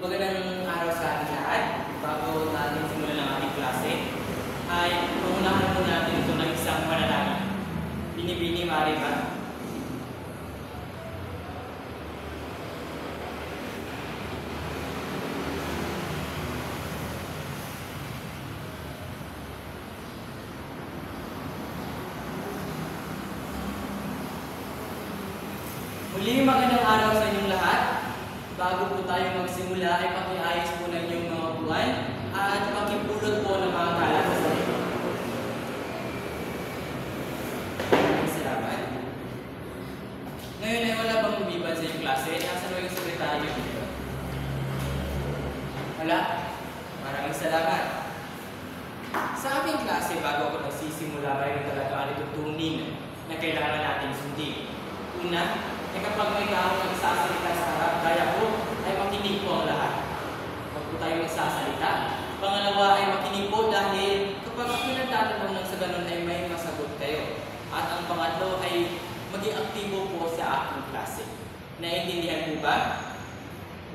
Magandang araw sa ating lahat. Bago natin simulan ang ating klase, ay pangunahan po natin ito ng isang panalangin. Binibini, maaari ba? Muli, magandang araw sa inyong lahat. Bago po tayo magsimula ay pakiayos po ng inyong mga buwan at pakipulot po ng mga kalat sa sarili. Salamat. Ngayon ay wala bang lumiban sa iyong klase? Nasaan mo yung sekretaryo dito? Wala? Maraming salamat. Sa aking klase, bago ako nagsisimula, mayroon talaga alitutunin na kailangan natin sundin. Una, kapag may taong nagsasalita sa harap, kaya po ay makinig po ang lahat. Huwag po tayo magsasalita. Pangalawa ay makinig po dahil kapag ako nagtatanong ng sa ganun ay may masagot kayo. At ang pangatlo ay maging aktibo po sa aking klase. Naiintindihan po ba?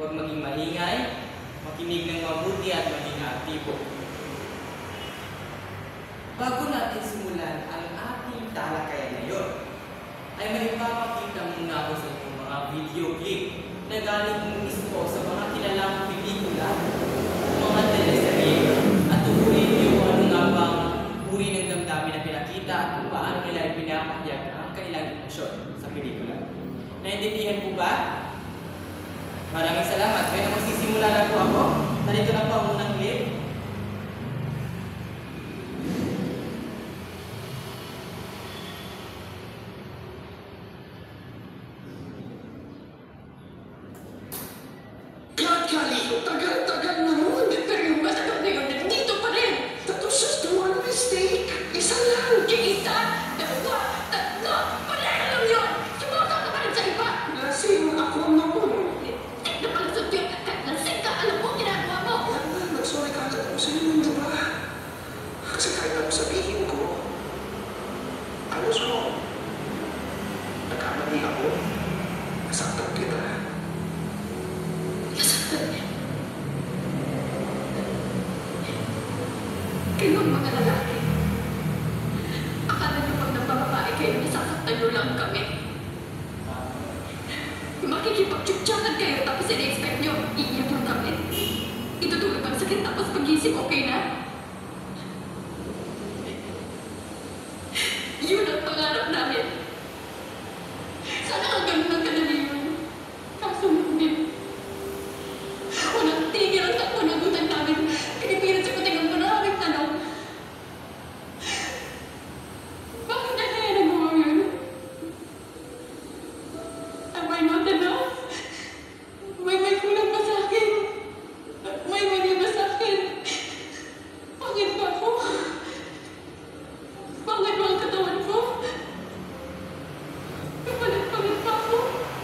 Huwag maging malingay, makinig ng mabuti at maging aktibo. Bago natin simulan ang ating talakayan ngayon, ay may ipapakita muna ako sa inyong mga video clip na galing mismo sa mga kilalang pelikula, mga teleserye, at tuturin niyo kung ano nga bang uri ng damdamin na pinakita at kung paano nila ipinapahayag ang kanilang emosyon sa pelikula. Naintindihan po ba? Maraming salamat. Kaya magsisimula na po ako. Narito na po ang unang clip. Tagal-tagal na nun. Pero yung masagot na yun, nandito pa rin. That was just one mistake. Isa lang. Isa, dalawa, tatlo. Wala lang yun. Sumaka ka pa rin sa iba. Lasing ako noon. Napalusot yun. Kahit lasing ka, alam mo ginagawa mo. Nag-sorry ka agad ako sa inyo, di ba? Kasi kahit ano sabihin ko, alos mo. Nagkamali ako. Nasaktan kita. Kayong mga lalaki, akala niyo pag nagpapapae kayo, nasasaktan niyo lang kami. Makikipag-tsuktsakan kayo tapos in-expect niyo, iiyak lang kami. Itutulog ang sakit tapos pag-isip, okay na? Yun ang pangarap namin. Sana ang ganun ang kadali yun. Kaso hindi. Walang tigil ang takbo-nagutan namin. Pinipilit sa kuting ang maraming tanong. Bakit na kaya nagawa yun? Am I not enough? May kulang ba sa akin? May mali ba sa akin? Bakit ba ako? Bakit ba ang katawan ko? Kapalit-palit pa ako?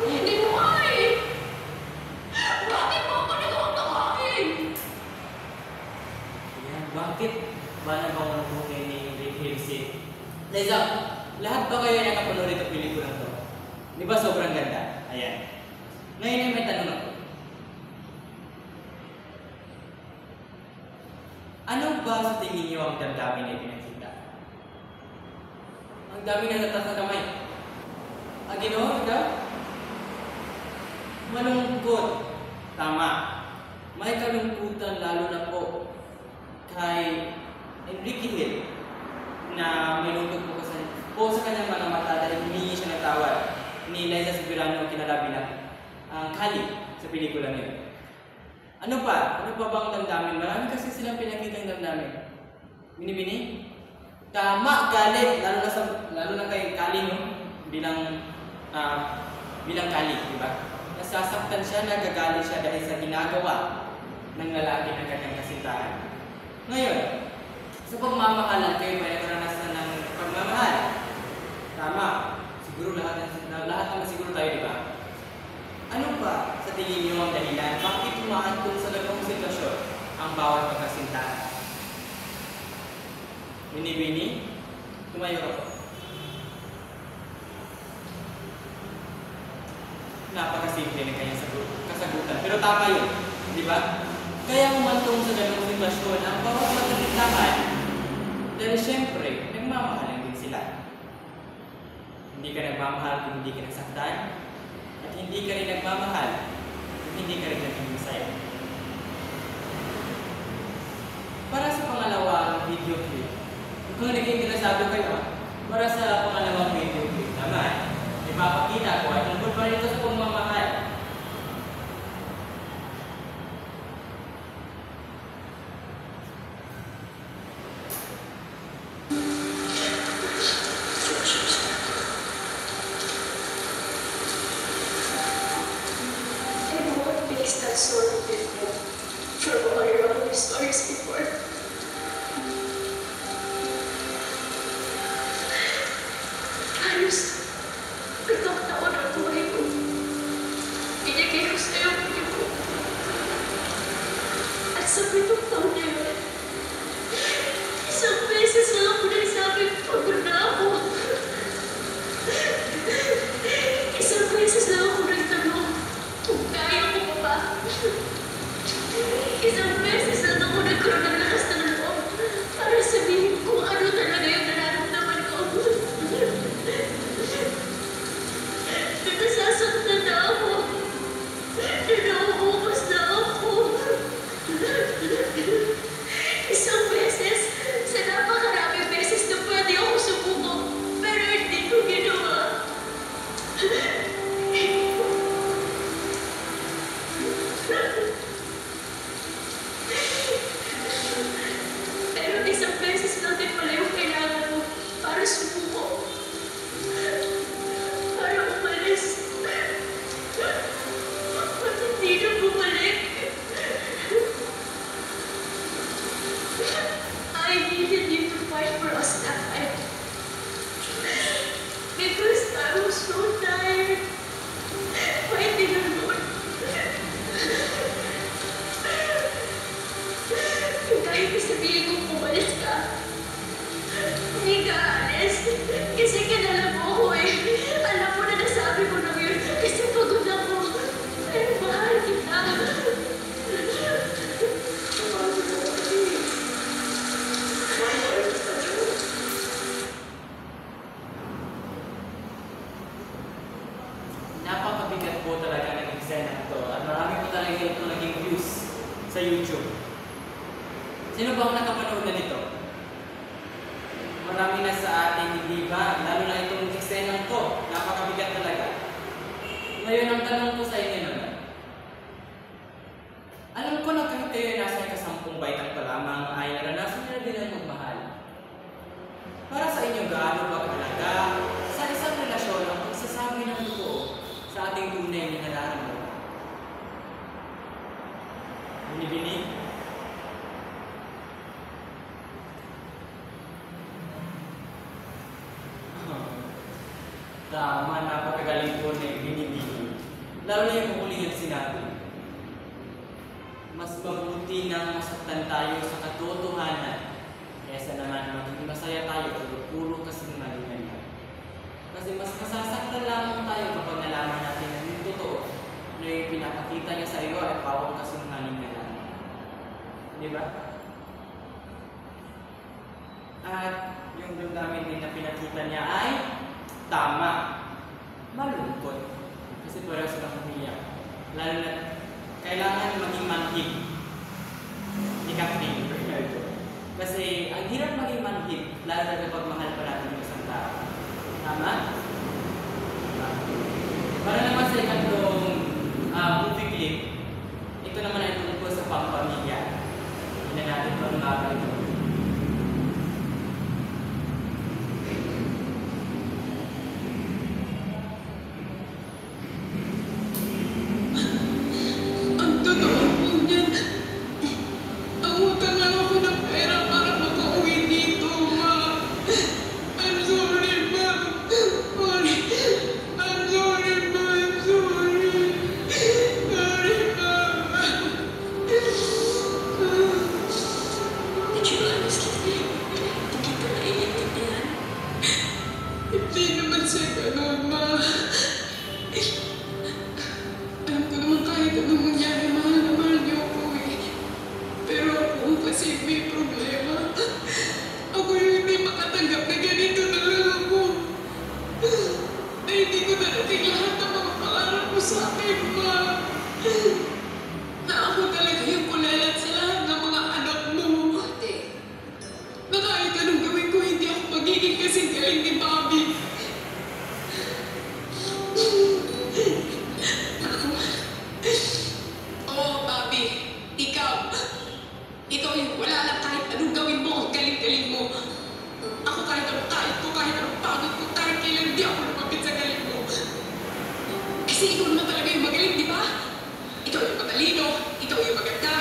Hindi mo ay! Bakit mo ako nagawang kawain? Ayan, bakit ba nagawa po kayo ni Rick Hilsey? Liza, lahat ba kayo ay nakapanood itong pelikula to? Di ba sobrang ganda? Ayan. Ngayon ay may tanong ako. Ano ba sa tingin niyo ang damdamin na pinakita? Ang dami na natas na kamay. Ginoo, ikaw? Malungkot. Tama. May kalungkutan lalo na po kay Enrique Hill na may lungkot po sa kanyang mga mata dahil humingi siya ng tawad ni Liza Soberano ang kinalabi na ang Kali sa pelikula niya. Ano pa? Ano pa bang damdamin? Marami kasi silang pinakitang damdamin. Bini-bini? Tama, galit. Lalo na kay Kali, no? Bilang Kali, di ba? Nasasaktan siya, nagagalit siya dahil sa ginagawa ng lalaki ng kanyang kasintahan. Ngayon, sa pagmamahalan kayo may karanasan ng pagmamahal. Tama. Siguro lahat naman siguro tayo, di ba? Ano ba sa tingin niyo ang dahilan? Bakit tumaantong sa ganung sitwasyon ang bawat magkasintahan? Bini-bini? Tumayo ka po. Napakasimple ng kanyang kasagutan. Pero tama yun. Di ba? Kaya humantong sa ganung sitwasyon ang bawat magkakitakan. Dahil siyempre, nagmamahalan din sila. Hindi ka nagmamahal kung hindi ka nasaktan, at hindi ka rin nagmamahal kung hindi ka rin naging masaya. Para sa pangalawang video clip, kung naging interesado kayo, para sa pangalawang video clip naman, ipapakita ko ay tungkol pa rin ito sa pagmamahal. I won't face that sort of people from all your other stories before. Halos, pitong taon ang buhay ko. Binigay ko sa'yo ang piling ko. At sa pitong taon na yun, isang beses lang ako nagsabi, pagod na ako. Isang beses lang ako nagtanong kung kaya ko pa ba. Isang beses lang ako nagkaroon ng lakas ng loob para sabihin kung ano talaga yung nararamdaman ko. Nasasaktan na ako. Nauubos na ako. Isang beses, sa napakaraming beses na pwede ako sububok, pero hindi ko ginawa. Pero isang beses lang din pala yung kailangan mo para subuko. Para umalis. At hindi na bumalik. I needed you to fight for us that time. Because I was so tired fighting alone. Kahit sabihin kong umalis ka, hindi ka alis. Kasi kilala mo ako eh. Alam mo na nasabi ko lang yun. Kasi pagod ako. Pero mahal kita. Napakabigat po talaga ng eksena ito at marami po talaga ito naging views sa YouTube. Sino ba ang nakapanood na nito? Marami na sa atin, hindi ba? Lalo na itong eksena ito. Napakabigat talaga. Ngayon, ang tanong ko sa inyo naman. Alam ko na kahit kayo ay nasa ikasampung baitang pa lamang ay naranasan nyo na din ang magmahal. Para sa inyo, gaano ba kahalaga sa isang relasyon ang pagsasabi ng totoo sa ating tunay na nararamdaman? Binibinig? Tama, napakagaling po na binibining. Lalo na yung huling yung sinabi. Mas mabuti nang masaktan tayo sa katotohanan kaysa naman maging masaya tayo pero puro kasinungalingan lang. Kasi mas masasaktan lamang tayo kapag nalaman natin na yung totoo na yung pinapakita niya sa iyo ay pawang kasinungalingan lang. Di ba? At yung damdamin din na pinakita niya ay tama. Malungkot. Kasi parang silang umiyak. Lalo na kailangan maging manhid. Ikating. Kasi ang hirap maging manhid, lalo na kapag mahal pa natin yung isang tao. Tama? Para naman sa ikatlong movie clip, ito naman ay tungkol sa pampamilya. Hindi na natin pag-umagal ito. akin, Ma. Na ako talaga yung kulelat sa lahat ng mga anak mo. Ate, na kahit anong gawin ko, hindi ako magiging kasing galing ni Bobby. Ako? Oo, Bobby. Ikaw. Ikaw yung wala lang kahit anong gawin mo, ang galing-galing mo. Ako kahit anong kahit ko, kahit anong pagod ko, kahit kailan hindi ako lumapit sa galing mo. Kasi ikaw naman talaga yung magaling, di ba? Ikaw yung matalino, ikaw yung maganda.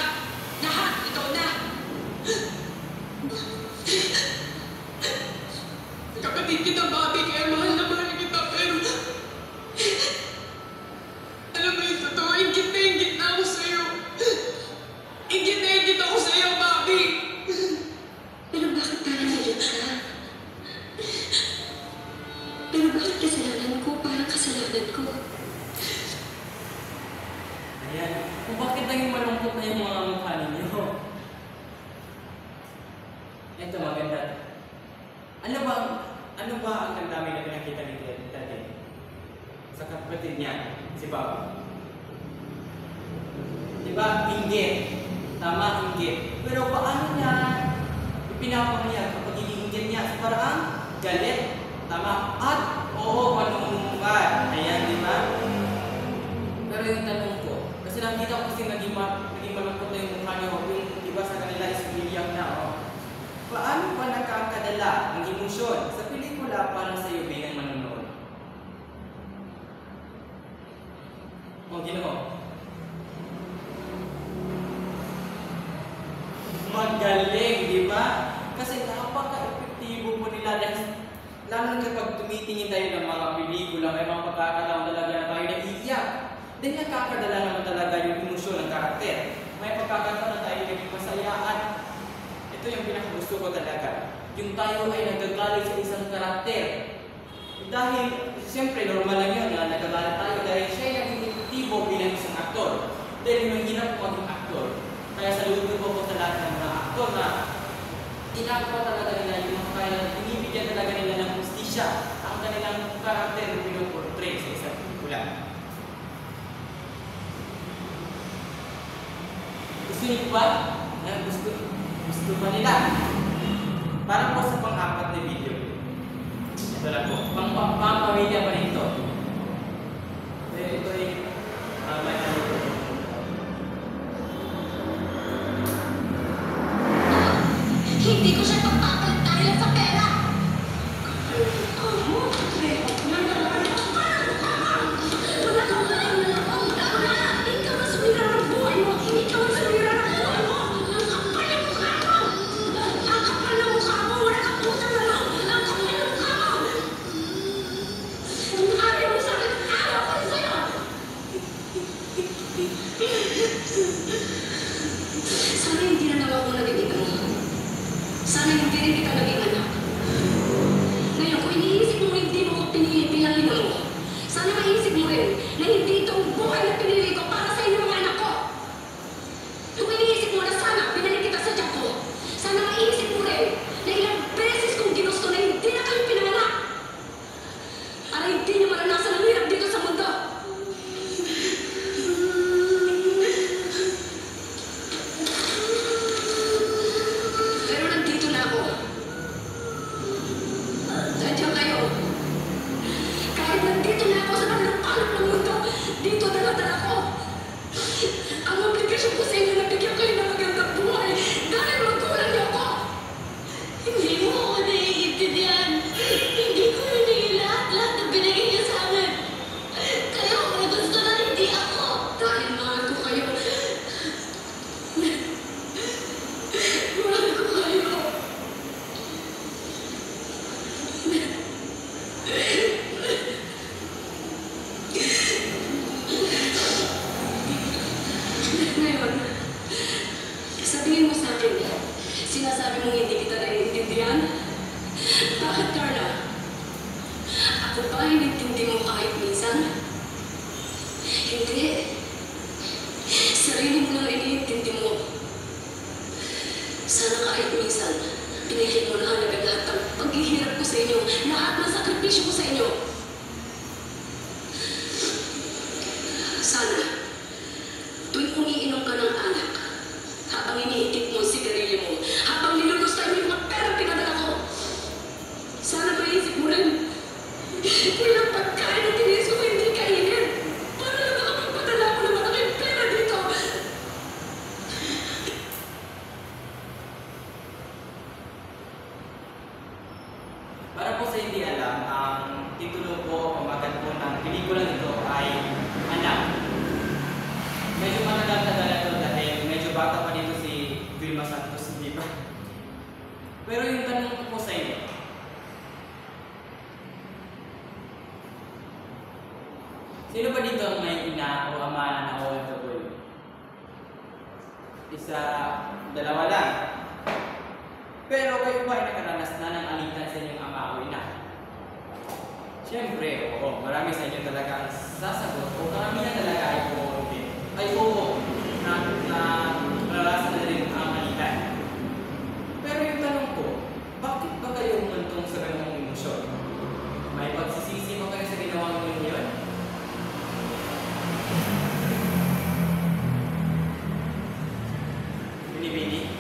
Lahat, ikaw na. Kapatid kita, Bobby, kaya mahal na mahal kita, pero... Alam mo yung totoo, ingit na ako sa'yo. Ingit ako sa'yo, Bobby. Pero bakit parang naiyak ka? Pero bakit kasalanan ko parang kasalanan ko? Ayan. Kung bakit naging malungkot na yung mga mukha ninyo? Ito, maganda. Ano ba ang nagdami na pinakita ni Tate? Sa kapatid niya, si Bob. Diba? Inggit. Tama, inggit. Pero paano niya ipinapakaya kapag iinggit niya sa parang galit? Tama. At oo, panunungkad. Ayan, di ba? Pero yung tanong ko, kasi nakita ko kasi naging malungkot na yung mukha niyo, yung iba sa kanila is umiiyak na, oh. Paano pa nakakadala ang emosyon sa pelikula para sa iyo bilang manonood? O, Ginoo. Magaling, di ba? Kasi napaka-epektibo po nila dahil lalo na kapag tumitingin tayo ng mga pelikula, may mga pagkakataon talaga na tayo naiiyak. Dahil nakakadala naman talaga yung emosyon ng karakter. May pagkakataon na tayo naging masaya at ito yung pinakagusto ko talaga. Yung tayo ay nagagalit sa isang karakter. Dahil, siyempre, normal lang yun na nagagalit tayo dahil siya yung naging epektibo bilang isang aktor. Dahil mahirap maging aktor. Kaya saludo ko sa lahat ng mga aktor na ginagawa talaga nila yung mga kaya binibigyan talaga nila ng hustisya ang kanilang karakter na pinuportray sa isang pelikula. Gusto niyo ba? Gusto ba nila? Para po sa pang-apat na video. Ito lang po. Pang-pamilya pa rin ito. Ito ay may ano ito. Hindi ko siya pagpapalit dahil sa pera. Wala kang maling nalabang. Ikaw na sumira ng buhay mo. Ikaw na sumira ng buhay mo. Ang kapal ng mukha mo. Ang kapal ng mukha mo. Wala kang pusang na lang. Ang kapal ng mukha mo. Ayaw mo sa akin. Ayaw ko sa'yo. Sana hindi na nawa ko nagiging mo. Sana hindi rin kita naging anak. Ngayon, kung iniisip mo hindi mo ko pinili bilang ina mo, sana maisip mo rin na hindi itong buhay na pinili ko para sa inyo mga anak ko. Kung iniisip mo na sana binalik kita sa tiyak ko, sana maisip mo rin na ilang beses kong ginusto na hindi na kayo pinanganak. Para hindi niyo maranasan ang hirap dito sa mundo. Pero nandito na ako. Nandiyan kayo. Kahit nandito na ako sa palong-palong ng mundo, dito dala-dala ko. Ang obligasyon ko sa inyo na bigyan kayo ng magandang buhay dahil magulang niyo ako. Hindi mo ako naiintindihan. Hindi ko hiningin lahat na binigay niyo sa akin. Kayo ang gusto na hindi ako. Dahil mahal ko kayo. Mahal ko kayo. Ngayon, sabihin mo sa akin, sinasabi mong hindi kita naiintindihan? Bakit, Carla? Ako ba inintindi mo kahit minsan? Hindi. Sarili mo lang iniintindi mo. Sana kahit minsan, binigyan mo na halaga lahat ng paghihirap ko sa inyo, lahat ng sakripisyo ko sa inyo. Sana, tuwing umiinom ka ng alak, habang iniitik mo ang sigarilyo mo, habang nilulusta mo yung mga pera pinadala ko, sana maisip mo rin, ilang pagkain na tinis ko hindi kainin, para lang makapagpadala ko ng malaking pera dito. Para po sa hindi alam, ang titulo po, pamagat po ng pelikulang ito ay Anak. Medyo matagal-tagal na ito dahil medyo bata pa dito si Vilma Santos, hindi ba? Pero yung tanong ko po sa inyo, sino ba dito ang may ina o ama na OFW? Isa, dalawa lang. Pero kayo ba ay nakaranas na ng alitan sa inyong ama o ina? Siyempre, oo. Marami sa inyo talaga ang sasagot o karamihan talaga ay oo din. Ay oo, nararasan na rin ang alitan. Pero yung tanong ko, bakit ba kayo umantong sa ganung emosyon? May pagsisisi ba kayo sa ginawa mo yun? Binibini?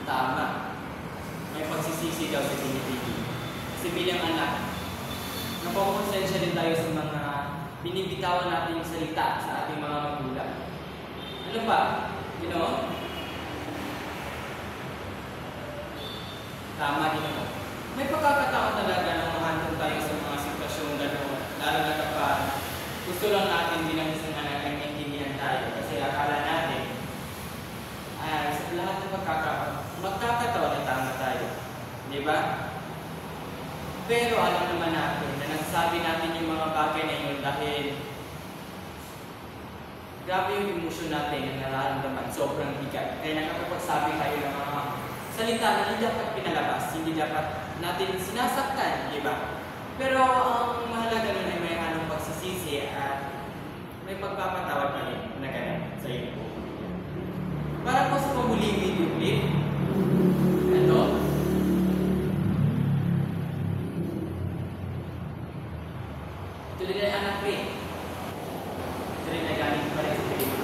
Tama. May pagsisisi daw sa binibini. Kasi bilang anak, napakonsensya din tayo sa mga binibitawan nating salita sa ating mga magulang. Ano ba? You know? Tama din ako. May pagkakataon talaga na mahantong tayo sa mga sitwasyong gano'n. Lalo na kapag gusto lang natin din ang isang anak ay maintindihan tayo. Kasi akala natin, ay sa lahat ng magkakataon na tama tayo. Di ba? Pero alam naman natin na nagsasabi natin yung mga bagay na yun dahil grabe yung emosyon natin na nararamdaman, sobrang bigat. Kaya nakapagsabi tayo ng mga salita na hindi dapat pinalabas, hindi dapat natin sinasaktan, di ba? Pero ang mahalaga nun ay may anong pagsisisi at may pagpapatawad pa rin na ganun sa iyo. Para po sa pambuling video clip, ito, ito din ay anak rin. Ito rin ay galing pa rin sa pelikula.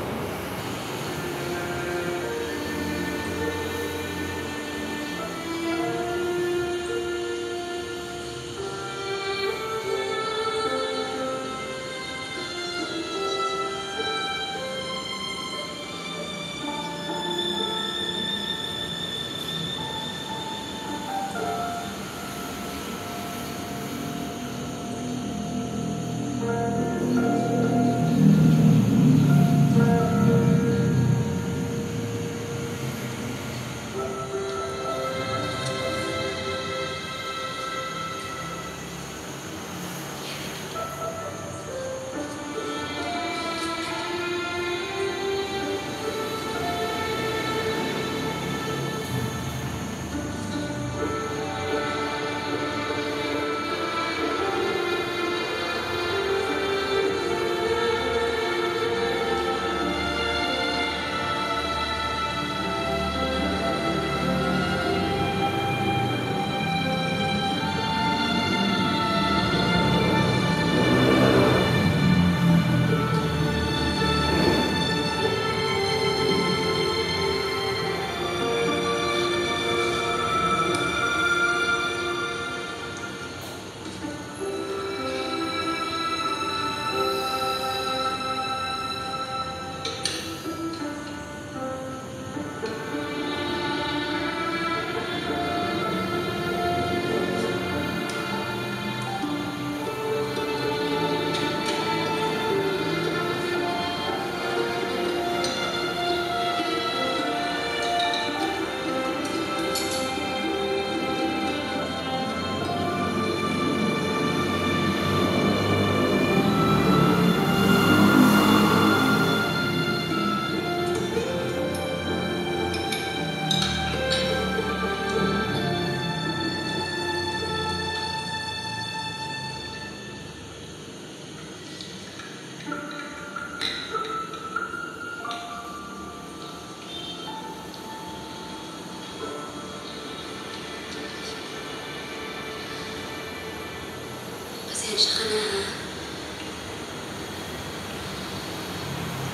Pasensya ka na, ha?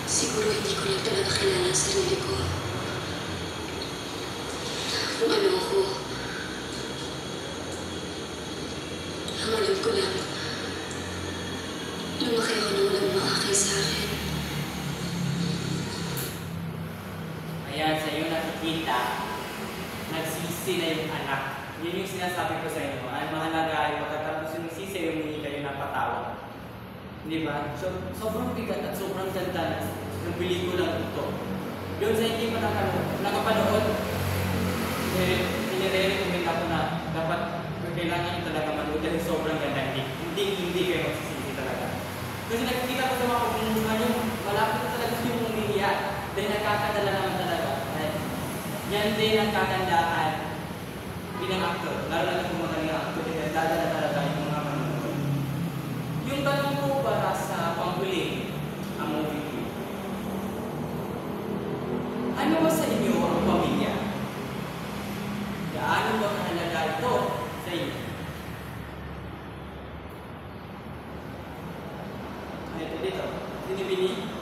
Siguro hindi ko lang talaga kilala ang sarili ko. Kung ano ako. Ang alam ko lang, lumaki ako nang walang maakay sa akin. Ayan, sa iyo nakikita, nagsisi na yung anak. Yun yung sinasabi ko sa inyo. Ang mahalaga ay pagkatapos yung sisi, yung hindi kayo napatawa. Di ba? So, sobrang bigat at sobrang ganda ng pelikulang ito. Doon sa hindi pa nakapanood, inire-recommend ako na dapat kailangan nyo talaga manood dahil sobrang ganda. Hindi kayo magsisisi talaga. Kasi nakikita ko sa mga pagmumukha nyo, malapit na talaga yung umiiyak. Dahil nakakadala naman talaga. Yan din ang kagandahan bilang aktor. Lalo na kung magaling aktor, dadala talaga yung mga manonood. Yung tanong ko para sa panghuling ang movie ko. Ano ba sa inyo ang pamilya? Gaano ba kahalaga ito sa inyo? Ito dito. Sinibini?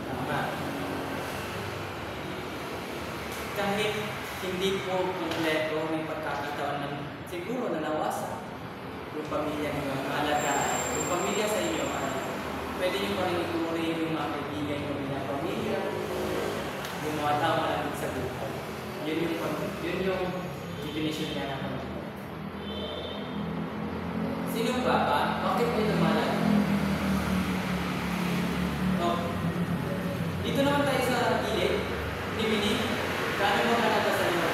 Tama. Kahit hindi po kompleto, may pagkakataon ng siguro na nawasan yung pamilya nyo, mahalaga. Yung pamilya sa inyo, pwede nyo pa rin ituloy yung mga kaibigan nyo bilang pamilya, yung mga tao malapit sa buhay. Yun yung definition niya ng pamilya. Sino ba? Bakit may lumalag? Oh. Dito naman tayo sa gilid. Nibini, gaano mo kalata sa inyo?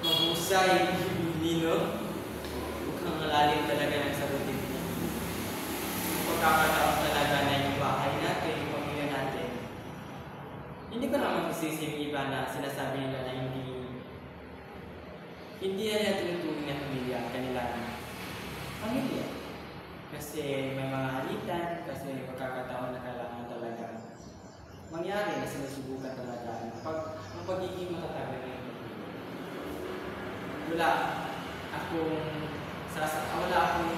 Mahusay, Nino. Mukhang malalim talaga ng sagutin mo. Pagkakataon talaga na yung bahay natin, yung pamilya natin. Hindi ko naman masisisi yung iba na sinasabi nila na hindi nila tinutuloy na pamilya ang kanilang pamilya. Kasi may mga halitan, kasi may pagkakataon na kailangan talaga mangyari na sinusubukan talaga ang pagiging matatag na yung pamilya. Wala akong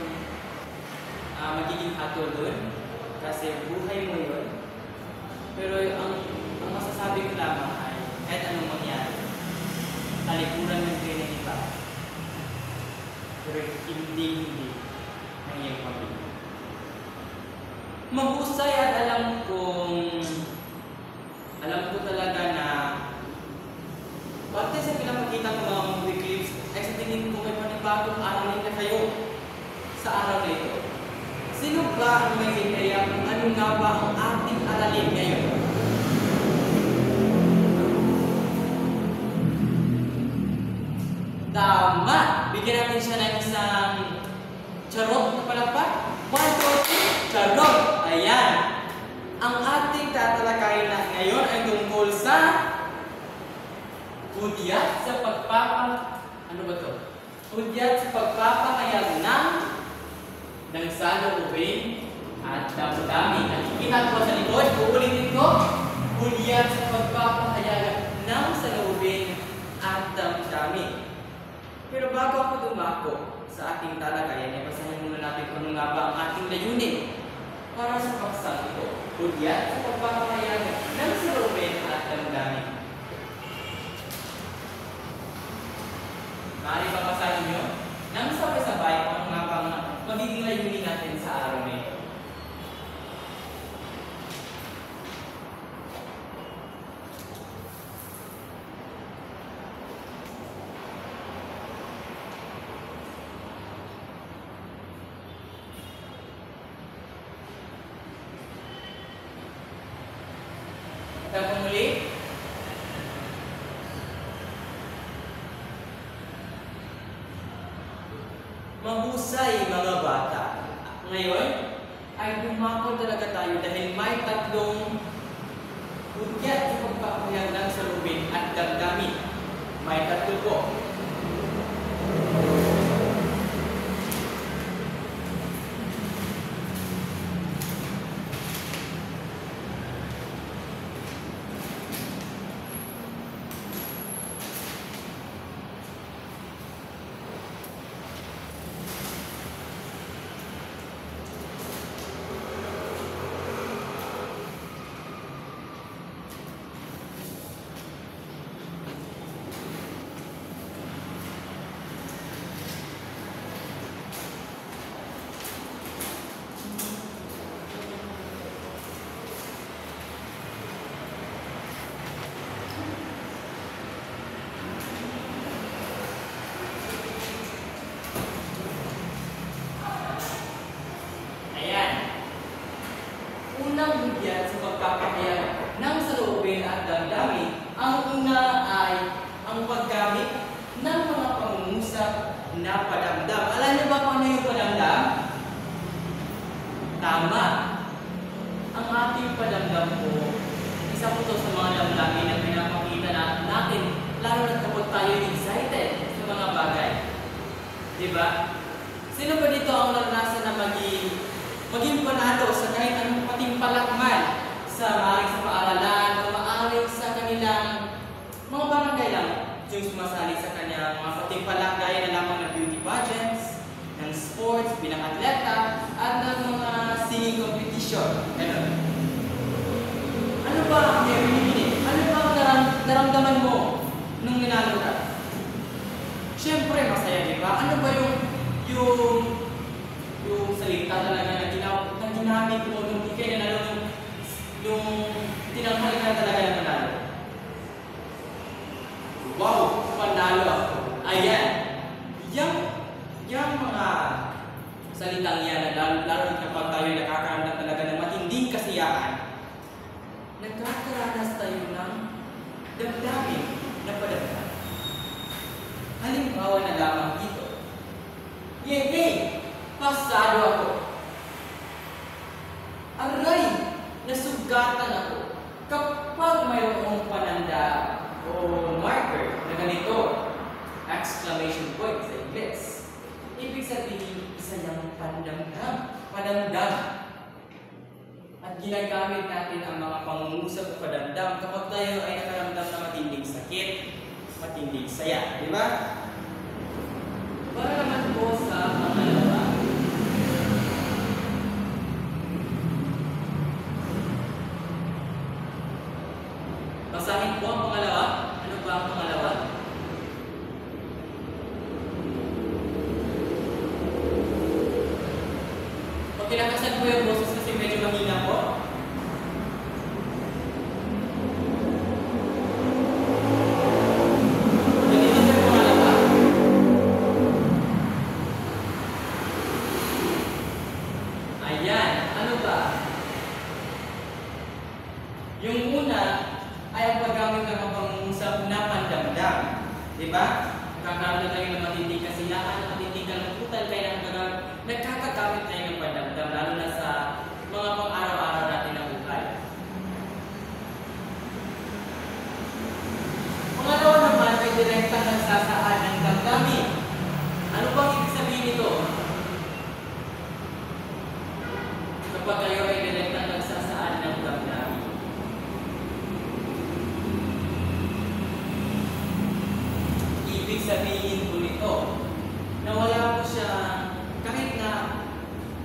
magiging hatol doon kasi buhay mo yun. Pero ang masasabi ko lamang ay kahit anong mangyari, talikuran ng training iba. Pero hindi ng iyong pamilya. Mahusay at alam ko talaga na parte sa pinapakita ko mga movie clips ay sa tingin ko may panibagong aralin na kayo sa araw na ito. Sino ba ang may ideya kung ano nga ba ang ating aralin ngayon? Tama! Bigyan natin siya ng isang charot na palakpak. 1, 2, 3, charot! Ayan! Ang ating tatalakayin na ngayon ay tungkol sa hudyat sa hudyat sa pagpapahayag ng saloobin at damdamin. Nakikita ko sa likod, uulitin ko, hudyat sa pagpapahayag ng saloobin at damdamin. Pero bago ako dumako sa ating talakayan, ay basahin muna natin kung ano nga ba ang ating layunin para sa paksang ito. Hudyat sa pagpapahayag ng saloobin at damdamin. Maaari ba basahin nyo? Nang sabay-sabay kung ano nga ba ang magiging layunin natin sa araw na ito. Tapos muli, mahusay mga bata. Ngayon, ay dumako talaga tayo dahil may tatlong hudyat sa pagpapahayag ng saloobin at damdamin. May tatlo po. unang higyan sa pagpapahayag ng saloobin at damdamin, ang una ay ang paggamit ng mga pangungusap na padamdam. Alam niyo ba kung ano yung padamdam? Tama. Ang ating padamdam po, isa po ito sa mga damdamin na pinapakita natin, lalo na kapag tayo excited sa mga bagay. Diba? Sino ba dito ang naranasan na maging panalo sa kahit anong patimpalakman sa maaaring sa paaralan o maaaring sa kanilang mga barangay lang yung sumasali sa kanyang mga patimpalak gaya na lamang ng beauty pageants, ng sports, bilang atleta, at ng mga singing competition. Ganun. Ano ba ang pinipili? Ano ba ang naramdaman mo nung nanalo ka? Siyempre, masaya, di ba? Ano ba yung salita talaga na ginamit mo nung ikay na nanalo nung tinanghal ka talaga na panalo? Wow! Panalo ako. Ayan. Yung mga salitang yan, lalo na kapag tayo nakakaramdam talaga ng matinding kasiyahan, nagkakaranas tayo ng damdamin na padamdam. Halimbawa na lamang dito. Yay! Pasado ako. Aray! Nasugatan ako. Kapag mayroong pananda o marker na ganito, exclamation point sa Ingles, ibig sabihin isa niyang padamdam. At ginagamit natin ang mga pangungusap at padamdam kapag tayo ay nakaramdam na matinding sakit, matinding saya. Di ba? Para naman po sa pangalawa, basahin po ang pangalawa. Ano ba ang pangalawa? Pag kinakasan po yung boses kasi medyo mahina po. Ganito po yung pangalawa. Ayan. Ano ba? Yung una ay ang paggamit ng mga pangungusap na pandamdam. Diba? Nagkakaroon tayo ng matinding kasiyahan, matinding kalungkutan, kaya nagkakagamit tayo ng pandamdam, lalo na sa mga pang-araw-araw natin na buhay. Pangalawa naman ay direktang nagsasaad ng damdamin. Ano bang ibig sabihin nito? Kapag kayo ay direktang nagsasaad ng damdamin, ibig sabihin po nito na wala po siya, kahit na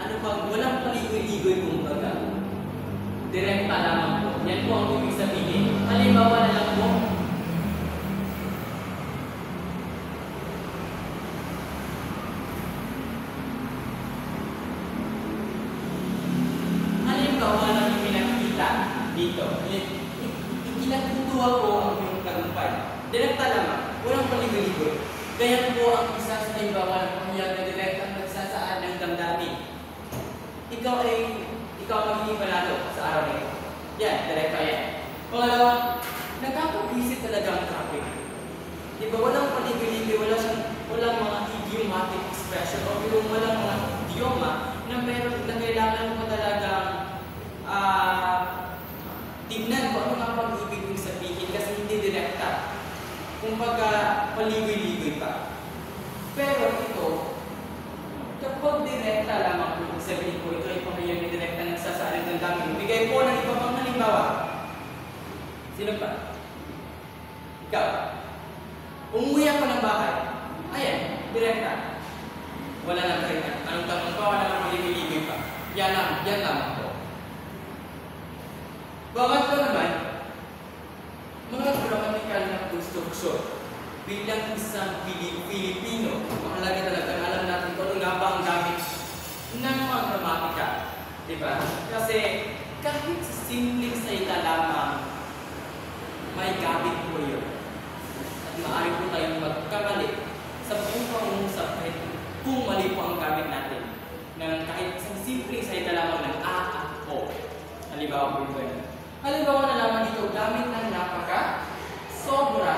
ano pang walang paligoy-ligoy kumbaga. Direkta lamang po. Yan po ang ibig sabihin. Halimbawa na lang po, halimbawa lang yung pinakita dito. Ikinatutuwa ko ang iyong tagumpay. Direkta lamang. Walang paligoy-ligoy. Ganyan po ang isa sa halimbawa ng pahayag na direktang nagsasaad ng damdamin. Ikaw magiging panalo sa araw na ito. Yan, direkta yan. Pangalawa, nakakabisip talaga ang traffic. Diba, walang paligoy-ligoy, walang mga idiomatic expression o walang mga idioma na meron na kailangan mo talagang tignan kung ano nga pag-ibig mong sabihin kasi hindi direkta. Kumbaga, paligoy-ligoy pa. Pero ito, kapag direkta lamang po, sabihin ko, ito ay pahayag na direkta nagsasaad ng damdamin. Bigay po ng iba pang halimbawa. Sino pa? Ikaw. Umuwi ako ng bahay. Ayan, direkta. Wala nang direkta. Anong tanong pa? Wala nang paligoy-ligoy pa. Yan lamang po. Bakit ko naman, mga grammatical na konstruksyon bilang isang Pilipino, mahalaga talaga na alam natin kung ano nga ba ang gamit ng mga gramatika. Diba? Kasi kahit sa simpleng salita lamang, may gamit po yun. At maaari po tayong magkamali sa buong pangungusap kahit kung mali po ang gamit natin. Kahit isang simpleng salita lamang ng a at o. Halimbawa, halimbawa po ito. Halimbawa na lamang dito, gamit ng sobra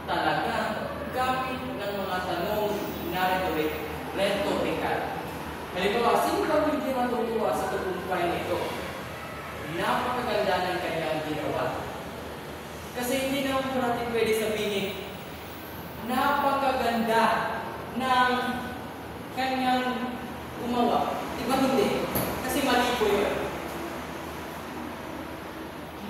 talaga gamit ng mga tanong na rhetorical. Halimbawa, sino ba hindi matutuwa sa tagumpay nito? Napakaganda ng kanyang ginawa. Kasi hindi naman po natin pwede sabihin, napakaganda ng kanyang gumawa. Diba hindi? Kasi mali po yun.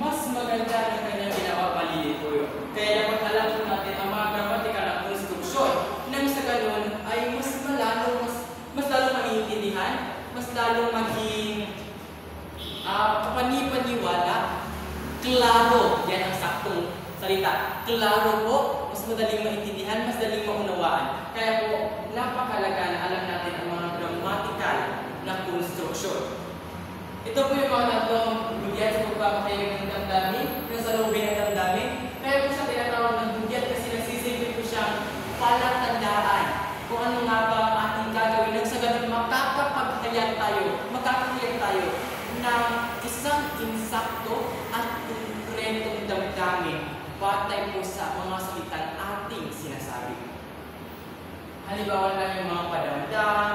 Mas maganda ng kanyang ginawa, mali po yun. Kaya dapat alam po natin ang mga gramatikal na konstruksyon nang sa ganun ay mas lalong maiintindihan, mas lalong maging panipaniwala, klaro, yan ang saktong salita. Klaro po, mas madaling maintindihan, mas madaling maunawaan. Kaya po, napakalaga na alam natin ang mga grammatical na konstruksyon. Ito po yung mga tatlong budyat sa pagpapakayag ng damdamin, yung sa loob ng damdamin. Kaya po siya tinatawag ng budyat kasi nagsisilbi po siyang palatandaan kung ano nga ba ang ating gagawin. Nang sa ganun, makakapaghayag tayo ng isang insakto at konkretong damdamin batay po sa mga salitang ating sinasabi. Halimbawa lang yung mga padamdam,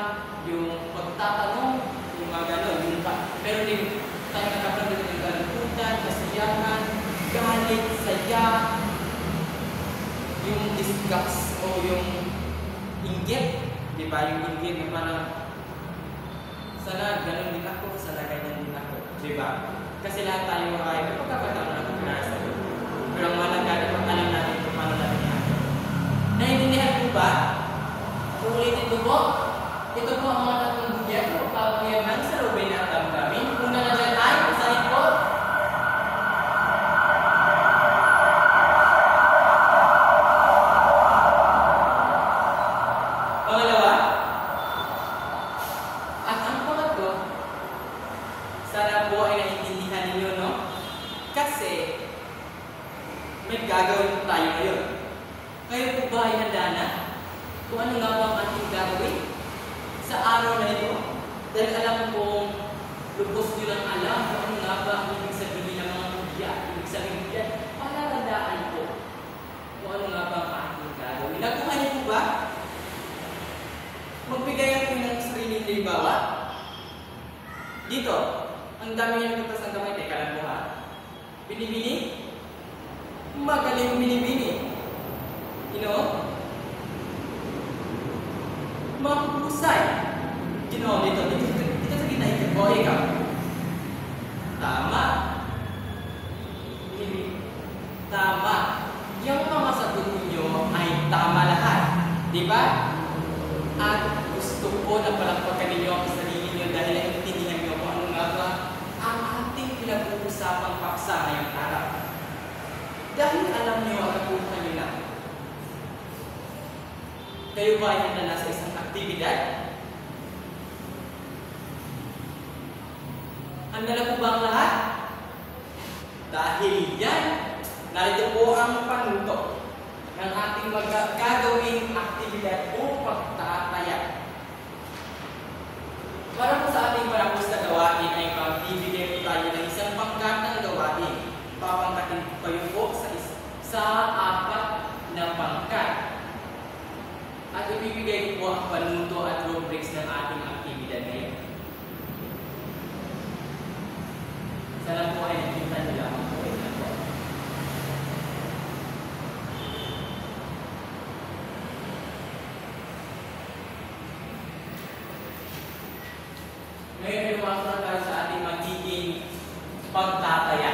yung pagtatanong, yung mga gano'n, meron din tayo nagkakaroon ng galutan, kasiyahan, galit, saya, yung disgust o yung inggit, di ba? Yung inggit na parang sana ganun din ako, sana ganyan din ako, di ba? Kasi lahat tayo ay may pagkakataon na pagkarasa doon. Pero ang malaga, dapat alam natin kung paano natin natin. Naintindihan po ba? Ulitin ito po. Ito po ang mga tatlong budyat o pagpapayaman sa loob ng damdamin. Una na dyan ay, usahin po. Pangalawa. At ang pangatlo, sana po ay naiintindihan ninyo, no? Kasi, may gagawin po tayo ngayon. Kayo po ba ay handa na? Kung ano nga ba ang ating gagawin sa araw na ito? Dahil alam kong lubos nyo lang alam kung ano nga ba ang ibig sabihin ng mga budyat. Ibig sabihin yan, palalandaan po kung ano nga ba ang ating gagawin. Nakuha niyo po ba? Magbigayan ko ng sariling halimbawa. Dito, ang dami niya nagtatas ng kamay. Teka lang po ha. Binibini? Magaling binibini. You know? Mahusay. You know, dito sa kita ito. O, ikaw. Tama. Tama. Yung mga sagot niyo ay tama lahat. Di ba? At gusto ko na palakpakan ninyo ang sarili niyo dahil naintindihan niyo kung ano nga ba ang ating pinag-uusapang paksa ngayong araw. Dahil alam niyo at nakuha niyo na. Kayo ba ay handa na sa isang aktibidad? Handa na po ba ang lahat? Dahil yan, narito po ang panuto ng ating gagawing aktibidad o pagtataya. Para po sa ating parapos na gawain ay magbibigay po tayo ng isang pangkat ng gawain. Papangkatin po kayo po sa apat na pangkat. At ibibigay ko po ang panuto at rubrics ng ating aktibidad ngayon. Sana po ay nakita nyo lang po. Ngayon ay lumasok na tayo sa ating magiging pagtataya.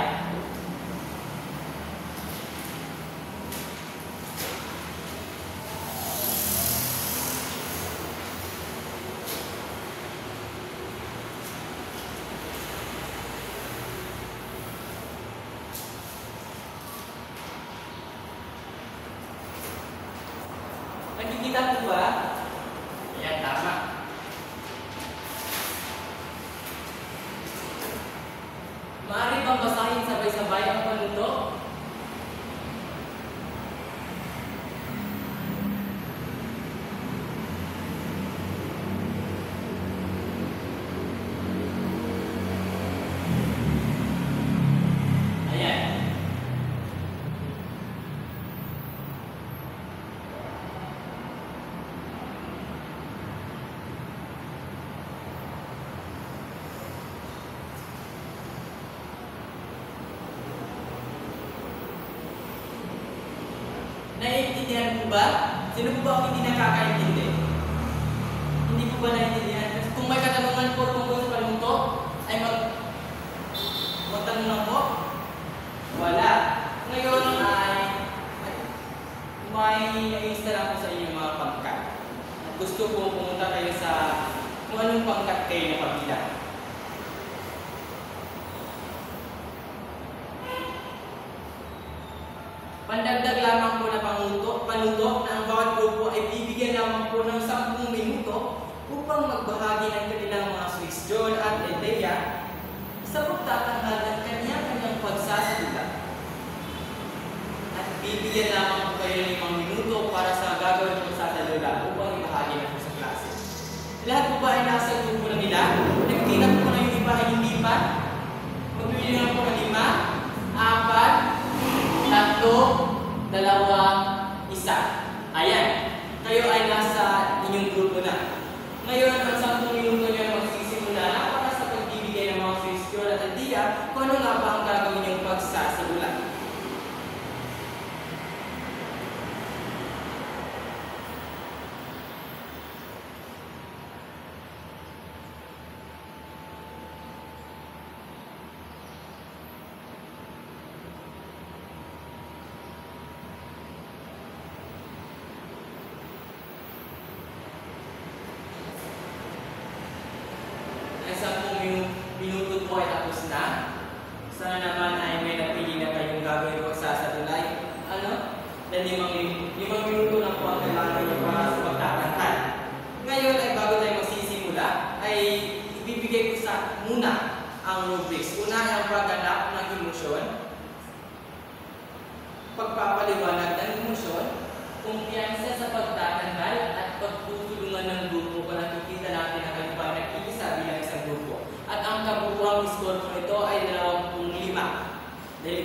Nakikita po ba? Ayan, tama. Maaari bang basahin sabay-sabay ang panuto? ba? Sino po ba ang hindi nakakaintindi? Hindi po ba naiintindihan? Kasi kung may katanungan po tungkol sa palungto, ay magtanong lang po? Wala. Ngayon ay may i-install ako sa inyo mga pangkat. At gusto ko pumunta kayo sa kung anong pangkat kayo napabilang. Pandagdag lamang po na panuto na ang bawat grupo ay bibigyan lamang po ng 10 minuto upang magbahagi ng kanilang mga suwestyon at ideya sa pagtatanghal ng kanya-kanyang pagsasalita. At bibigyan lamang po kayo ng 5 minuto para sa gagawin ng pagsasalita upang ibahagi na po sa klase. Lahat po ba ay nasa grupo na nila? Nagkita po na yung iba ay hindi pa? Magbibigyan lang po ng 5, 4, 3, 2, 1. Ayan. Kayo ay nasa inyong grupo na. Ngayon, ang 10 minuto nyo na magsisimula na para sa pagbibigay ng mga suwestyon at idea kung ano nga ba ang gagawin yung pagsasalula. Minuto po ay tapos na. Sana naman ay may napili na kayong gagawin ko sa satulay. Dan 5 minuto na po ang kailangan nyo para sa pagtatanghal. Ngayon ay bago tayo magsisimula, ay ibibigay ko sa muna ang rubrics. Una ay ang pagganap ng emosyon, pagpapaliwanag ng emosyon, kumpiyansa sa pagtatanghal, at pagtutulungan ng grupo kung nakikita natin ang kanilang nag-iisa bilang isang grupo. At ang kabuuang score po ito ay 25. Dahil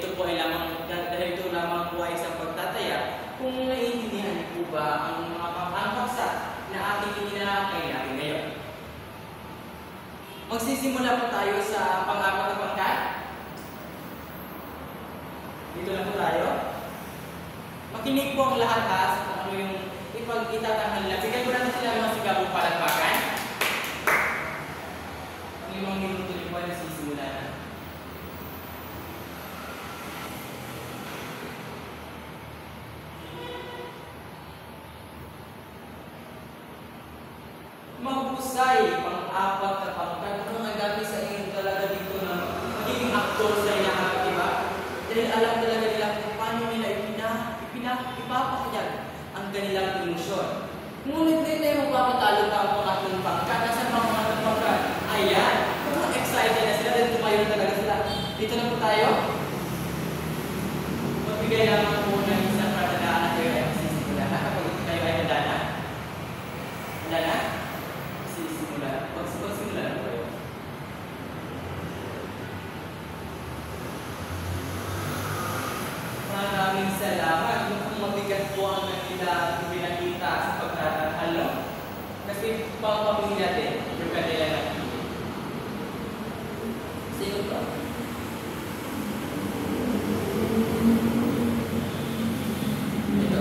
ito lamang po ay isang pagtataya kung naiintindihan niyo po ba ang mga paksa na ating itinakay natin ngayon. Magsisimula po tayo sa pang-apat na pangkat. Dito na po tayo. Makinig po ang lahat sa kung ano yung ipag-itatanghal nila. Bigyan ko na sila mga sigabong palagpakan. 5 minuto din po ay nasisimula na. Mahusay, pang-apat na pangkat. Ano ang dami sa inyo talaga dito na magiging aktor sa inahanap, diba? Dahil alam talaga nila kung paano nila ipapakayag ang kanilang emosyon. Ngunit din tayo magpapatalo pa ang pangatlong pangkat. Nasaan pa ang pangatlong pangkat? Ayan! Kung excited na sila, dahil tumayo na talaga sila. Dito na po tayo. Magbigay lamang po ng isang pratadaan na kayo ay magsisimula na. Kapag kayo ay handa na. Handa na? Magsisimula. Magsimula na po kayo. Maraming salamat. Mukhang mabigat po ang pinakita sa pagtatanghal. Kasi pang-pamilya natin yung kanila nakikita. Sino ba? Ito.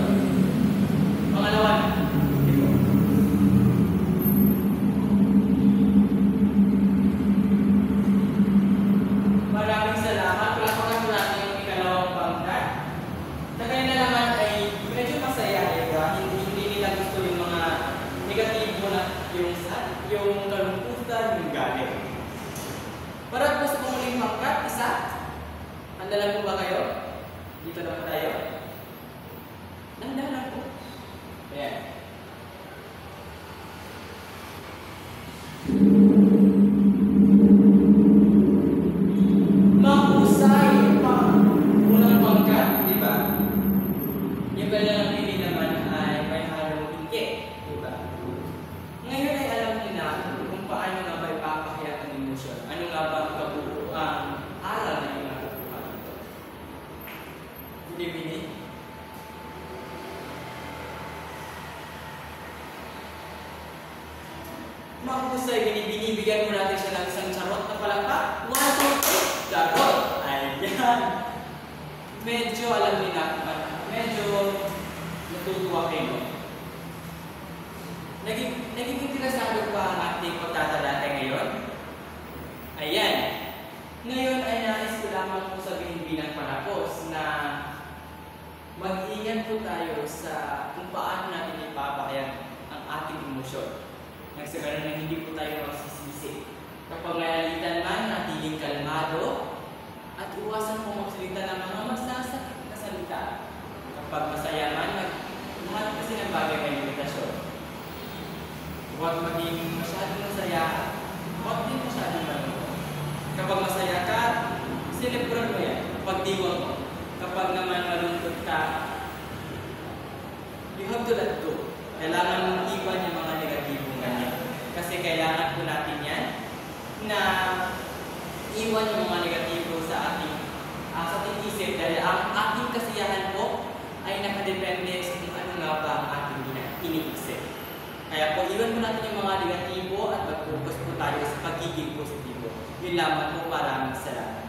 Pangalawa na. Ito. Maraming salamat. Palapakan po natin yung ikalawang pangkat. Sa kanila naman ay medyo masaya, diba? Hindi nila gusto yung mga negatibo na yung kalungkutan, yung galit. Para po sa pumuling pangkat, isa. Handa lang po ba kayo? Dito na po tayo. Handa lang po. Ayan. Mahusay pa. Unang pangkat, di ba? Yung kanilang pili naman ay may halong tingke, di ba? Ngayon ay alam niyo na kung paano nga ba ipapakayag ang emosyon. Ano nga ba ang kabuuang aral na yung nakukuha nito? Bini-bini? Mahusay, binibigyan mo natin siya ng isang charot na palakpak. 1, 2, 3, charot! Ayan! Medyo alam niyo na, medyo natutuwa kayo. Naging interesado pa ang ating pagtatalakay ngayon? Ayan. Ngayon ay nais ko lamang po sabihin bilang panapos na mag-ingat po tayo sa kung paano natin ipapakayag ang ating emosyon. Nang sa ganun na hindi po tayo magsisisi. Kapag nalalitan man, natiging kalmado at iwasan po magsalita ng mga masasakit na salita. Kapag masaya man, lahat kasi ng bagay may limitasyon. Huwag maging masyadong masaya, huwag din masyadong malungkot. Kapag masaya ka, celebran mo yan, pagdiwang mo. Kapag naman malungkot ka, you have to let go. Kailangan mong iwan yung mga negatibong ganyan. Kasi kailangan po natin yan na iwan yung mga negatibo sa ating isip dahil ang ating kasiyahan po ay nakadepende sa kung ano nga ba ang ating iniisip. Kaya po, iwan po natin yung mga negatibo at mag-focus po tayo sa pagiging positibo. Yun lamang po, maraming salamat.